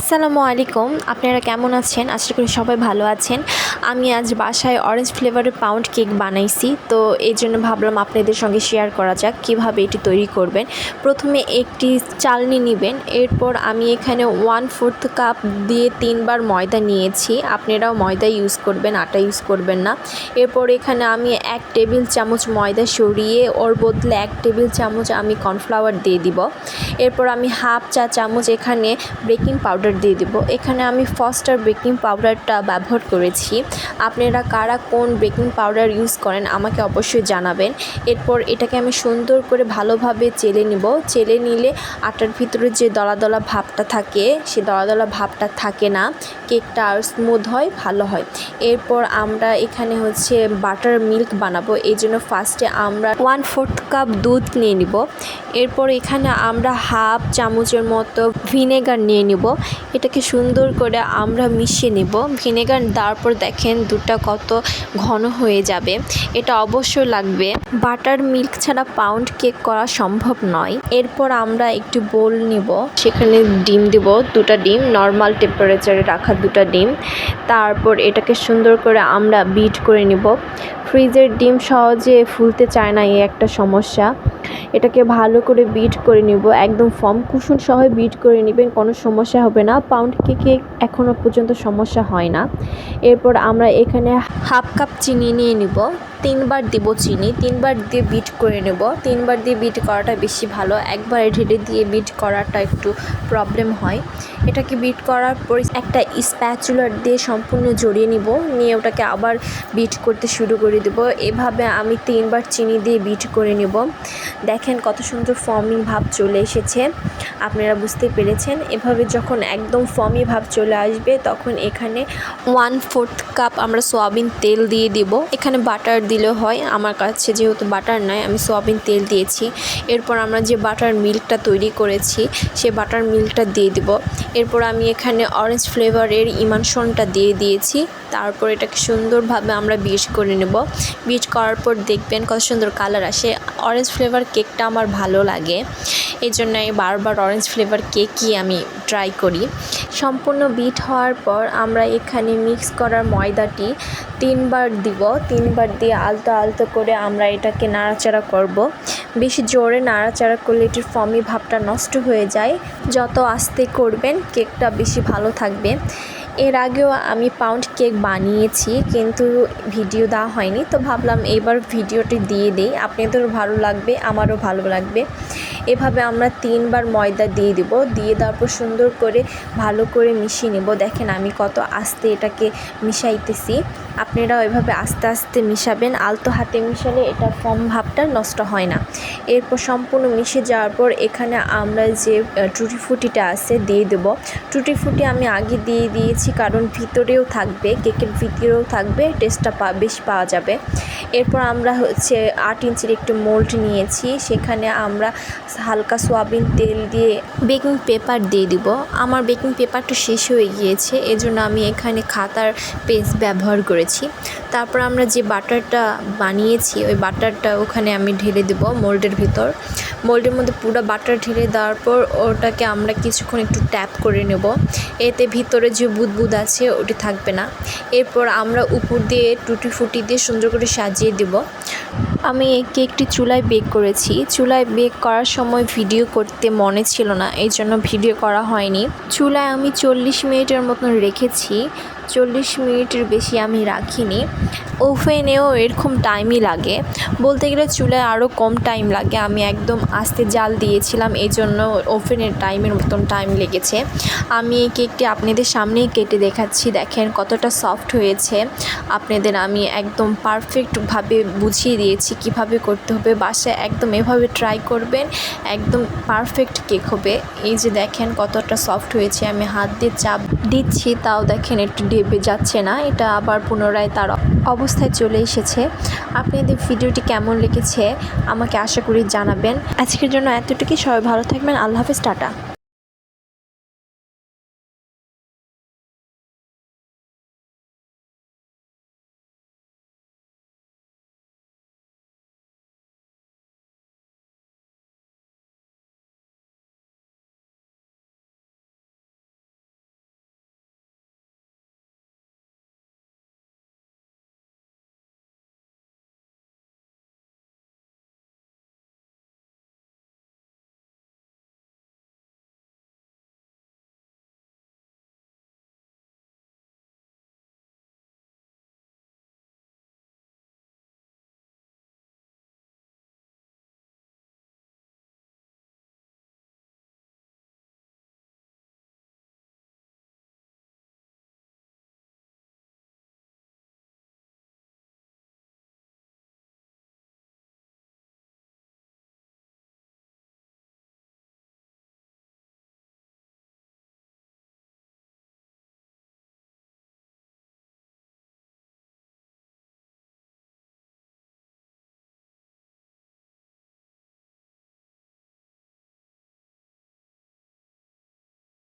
আসসালামু আলাইকুম। আপনারা কেমন আছেন? আশা করি সবাই ভালো আছেন। আমি আজ বাসায় অরেঞ্জ ফ্লেভারের পাউন্ড কেক বানাইছি। তো এইজন্য ভাবলাম আপনাদের সঙ্গে শেয়ার করা যাক কীভাবে এটি তৈরি করবেন। প্রথমে একটি চালনি নেবেন। এরপর আমি এখানে 1/4 কাপ দিয়ে 3 বার ময়দা নিয়েছি। আপনারাও ময়দা ইউজ করবেন, আটা ইউজ করবেন না। এরপর এখানে আমি 1 টেবিল চামচ ময়দা সরিয়ে ওর বদলে 1 টেবিল চামচ আমি কর্নফ্লাওয়ার দিয়ে দিব। এরপর আমি হাফ চা চামচ এখানে বেকিং পাউডার দিয়ে দিব। এখানে আমি ফস্টার বেকিং পাউডারটা ব্যবহার করেছি। আপনারা কারা কোন বেকিং পাউডার ইউজ করেন আমাকে অবশ্যই জানাবেন। এরপর এটাকে আমি সুন্দর করে ভালোভাবে চেলে নিব। চেলে নিলে আটার ভিতরে যে দলা দলা ভাবটা থাকে সে দলা দলা ভাবটা থাকে না, কেকটা আর স্মুথ হয়, ভালো হয়। এরপর আমরা এখানে বাটার মিল্ক বানাবো। এই জন্য ফার্স্টে আমরা 1/4 কাপ দুধ নিয়ে নিব। এরপর এখানে আমরা হাফ চামচের মতো ভিনেগার নিয়ে নিব। এটাকে সুন্দর করে আমরা মিশিয়ে নেব। ভিনেগার দেওয়ার পর দেখেন দুধটা কত ঘন হয়ে যাবে। এটা অবশ্যই লাগবে। বাটার মিল্ক ছাড়া পাউন্ড কেক করা সম্ভব নয়। এরপর আমরা একটি বোল নিব, সেখানে ডিম দিব, 2টা ডিম, নর্মাল টেম্পারেচারে রাখা 2টা ডিম। তারপর এটাকে সুন্দর করে আমরা বিট করে নিব। ফ্রিজের ডিম সহজে ফুলতে চায় না, এই একটা সমস্যা। এটাকে ভালো করে বিট করে নিব, একদম ফর্ম কুশন সহ বিট করে নেবেন, কোনো সমস্যা হবে না। পাউন্ড কেকে এখনও পর্যন্ত সমস্যা হয় না। এরপর আমরা এখানে হাফ কাপ চিনি নিয়ে নিব। 3 বার দিব চিনি, 3 বার দিয়ে বিট করে নেব। 3 বার দিয়ে বিট করাটা বেশি ভালো, একবার ঢেলে দিয়ে বিট করাটা একটু প্রবলেম হয়। এটাকে বিট করার পর একটা স্প্যাচুলার দিয়ে সম্পূর্ণ জড়িয়ে নিব, নিয়ে ওটাকে আবার বিট করতে শুরু করে দেব। এভাবে আমি 3 বার চিনি দিয়ে বিট করে নেব। দেখেন কত সুন্দর ফর্মিং ভাব চলে এসেছে, আপনারা বুঝতে পেরেছেন। এভাবে যখন একদম ফর্মি ভাব চলে আসবে তখন এখানে 1/4 কাপ আমরা সয়াবিন তেল দিয়ে দিব। এখানে বাটার দিলেও হয়, আমার কাছে যেহেতু বাটার নাই আমি সয়াবিন তেল দিয়েছি। এরপর আমরা যে বাটার মিল্কটা তৈরি করেছি সে বাটার মিল্কটা দিয়ে দিব। এরপর আমি এখানে অরেঞ্জ ফ্লেভারের ইমানশনটা দিয়ে দিয়েছি। তারপর এটাকে সুন্দরভাবে আমরা বিট করে নেব। বিট করার পর দেখবেন কত সুন্দর কালার আসে। অরেঞ্জ ফ্লেভার কেকটা আমার ভালো লাগে, এই জন্য বারবার অরেঞ্জ ফ্লেভার কেকই আমি ট্রাই করি। সম্পূর্ণ বিট হওয়ার পর আমরা এখানে মিক্স করার ময়দাটি 3 বার দিব। 3 বার দিয়ে আলতো আলতো করে আমরা এটাকে নাড়াচাড়া করব। বেশি জোরে নাড়াচাড়া করলে এটির ফর্মি ভাবটা নষ্ট হয়ে যায়। যত আস্তে করবেন কেকটা বেশি ভালো থাকবে। এর আগেও আমি পাউন্ড কেক বানিয়েছি কিন্তু ভিডিও দেওয়া হয়নি, তো ভাবলাম এইবার ভিডিওটি দিয়ে দিই, আপনাদেরও ভালো লাগবে, আমারও ভালো লাগবে। এভাবে আমরা 3 বার ময়দা দিয়ে দিব। দিয়ে দেওয়ার পর সুন্দর করে ভালো করে মিশিয়ে নেব। দেখেন আমি কত আস্তে এটাকে মিশাইতেছি, আপনারাও এভাবে আস্তে আস্তে মিশাবেন। আলতো হাতে মিশালে এটা ফর্ম ভাবটা নষ্ট হয় না। এরপর সম্পূর্ণ মিশে যাওয়ার পর এখানে আমরা যে টুটি ফুটিটা আছে দিয়ে দেব। টুটি ফুটি আমি আগে দিয়ে দিয়েছি কারণ ভিতরেও থাকবে, কেকের ভিতরেও থাকবে, টেস্টটা বেশি পাওয়া যাবে। এরপর আমরা 8 ইঞ্চির একটু মোল্ড নিয়েছি, সেখানে আমরা হালকা সয়াবিন তেল দিয়ে বেকিং পেপার দিয়ে দিব। আমার বেকিং পেপারটা শেষ হয়ে গিয়েছে, এজন্য আমি এখানে খাতার পেস্ট ব্যবহার করেছি। তারপর আমরা যে বাটারটা বানিয়েছি ওই বাটারটা ওখানে আমি ঢেলে দেব মোল্ডের ভিতর। মোল্ডের মধ্যে পুরো বাটার ঢেলে দেওয়ার পর ওটাকে আমরা কিছুক্ষণ একটু ট্যাপ করে নেব, এতে ভিতরে যে বুদবুদ আছে ওটি থাকবে না। এরপর আমরা উপর দিয়ে টুটি ফুটি দিয়ে সুন্দর করে সাজিয়ে দেব। আমি এই কেকটি চুলায় বেক করেছি। চুলায় বেক করার সময় ভিডিও করতে মনে ছিল না, এই জন্য ভিডিও করা হয়নি। চুলায় আমি 40 মিনিটের মতন রেখেছি, 40 মিনিটের বেশি আমি রাখিনি। ওভেনেও এরকম টাইমই লাগে, বলতে গেলে চুলায় আরও কম টাইম লাগে। আমি একদম আস্তে জাল দিয়েছিলাম, এই জন্য ওভেনের টাইমের মতন টাইম লেগেছে। আমি এই কেকটি আপনাদের সামনেই কেটে দেখাচ্ছি, দেখেন কতটা সফট হয়েছে। আপনাদের আমি একদম পারফেক্টভাবে বুঝিয়ে দিয়েছি কিভাবে করতে হবে। বাসায় একদম এভাবে ট্রাই করবেন, একদম পারফেক্ট কেক হবে। এই যে দেখেন কতটা সফট হয়েছে, আমি হাত দিয়ে চাপ দিচ্ছি তাও দেখেন একটু ঢেপে যাচ্ছে না, এটা আবার পুনরায় তার অবস্থায় চলে এসেছে। আপনাদের ভিডিওটি কেমন লেগেছে আমাকে আশা করি জানাবেন। আজকের জন্য এতটুকুই, সবাই ভালো থাকবেন, আল্লাহ হাফেজ, টাটা।